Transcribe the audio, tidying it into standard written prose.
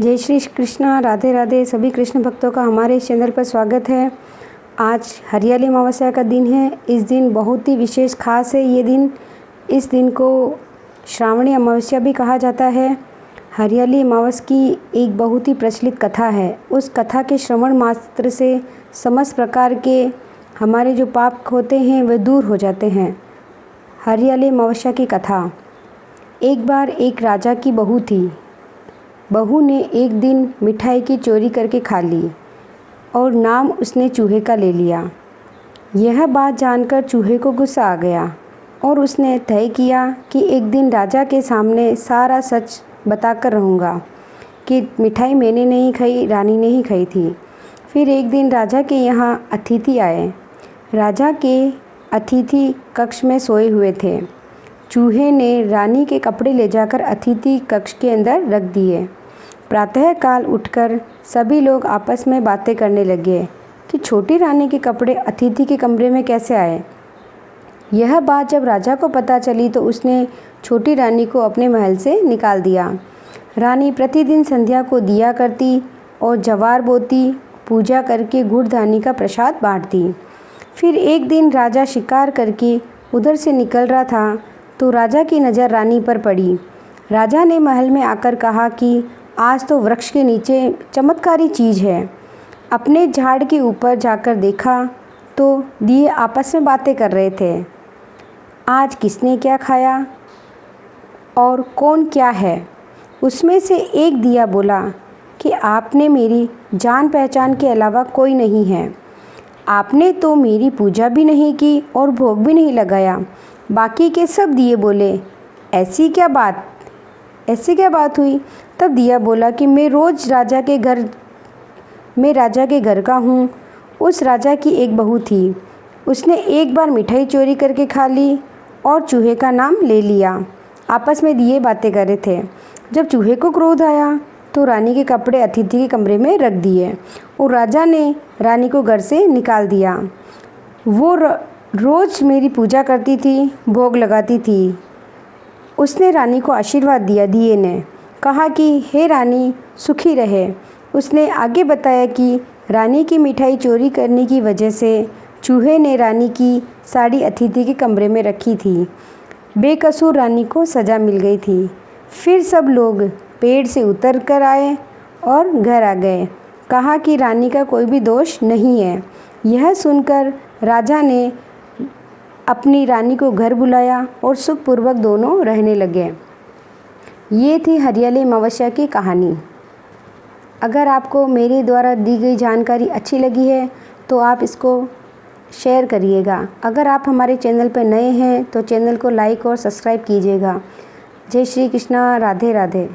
जय श्री कृष्णा, राधे राधे। सभी कृष्ण भक्तों का हमारे इस चैनल पर स्वागत है। आज हरियाली अमावस्या का दिन है। इस दिन बहुत ही विशेष खास है ये दिन। इस दिन को श्रावणी अमावस्या भी कहा जाता है। हरियाली अमावस्या की एक बहुत ही प्रचलित कथा है। उस कथा के श्रवण मात्र से समस्त प्रकार के हमारे जो पाप होते हैं वे दूर हो जाते हैं। हरियाली अमावस्या की कथा। एक बार एक राजा की बहू थी। बहू ने एक दिन मिठाई की चोरी करके खा ली और नाम उसने चूहे का ले लिया। यह बात जानकर चूहे को गुस्सा आ गया और उसने तय किया कि एक दिन राजा के सामने सारा सच बताकर रहूँगा कि मिठाई मैंने नहीं खाई, रानी ने ही खाई थी। फिर एक दिन राजा के यहाँ अतिथि आए। राजा के अतिथि कक्ष में सोए हुए थे। चूहे ने रानी के कपड़े ले जाकर अतिथि कक्ष के अंदर रख दिए। प्रातःकाल उठकर सभी लोग आपस में बातें करने लगे कि छोटी रानी के कपड़े अतिथि के कमरे में कैसे आए। यह बात जब राजा को पता चली तो उसने छोटी रानी को अपने महल से निकाल दिया। रानी प्रतिदिन संध्या को दिया करती और जवार बोती, पूजा करके गुड़ धानी का प्रसाद बांटती। फिर एक दिन राजा शिकार करके उधर से निकल रहा था तो राजा की नज़र रानी पर पड़ी। राजा ने महल में आकर कहा कि आज तो वृक्ष के नीचे चमत्कारी चीज़ है। अपने झाड़ के ऊपर जाकर देखा तो दिए आपस में बातें कर रहे थे। आज किसने क्या खाया और कौन क्या है। उसमें से एक दिया बोला कि आपने मेरी जान पहचान के अलावा कोई नहीं है। आपने तो मेरी पूजा भी नहीं की और भोग भी नहीं लगाया। बाकी के सब दिए बोले ऐसी क्या बात हुई। तब दिया बोला कि मैं राजा के घर का हूँ। उस राजा की एक बहू थी। उसने एक बार मिठाई चोरी करके खा ली और चूहे का नाम ले लिया। आपस में दिए बातें कर रहे थे। जब चूहे को क्रोध आया तो रानी के कपड़े अतिथि के कमरे में रख दिए और राजा ने रानी को घर से निकाल दिया। वो रोज़ मेरी पूजा करती थी, भोग लगाती थी। उसने रानी को आशीर्वाद दिया। दिए ने कहा कि हे रानी सुखी रहे। उसने आगे बताया कि रानी की मिठाई चोरी करने की वजह से चूहे ने रानी की साड़ी अतिथि के कमरे में रखी थी। बेकसूर रानी को सज़ा मिल गई थी। फिर सब लोग पेड़ से उतर कर आए और घर आ गए। कहा कि रानी का कोई भी दोष नहीं है। यह सुनकर राजा ने अपनी रानी को घर बुलाया और सुखपूर्वक दोनों रहने लगे। ये थी हरियाली अमावस्या की कहानी। अगर आपको मेरे द्वारा दी गई जानकारी अच्छी लगी है तो आप इसको शेयर करिएगा। अगर आप हमारे चैनल पर नए हैं तो चैनल को लाइक और सब्सक्राइब कीजिएगा। जय श्री कृष्णा, राधे राधे।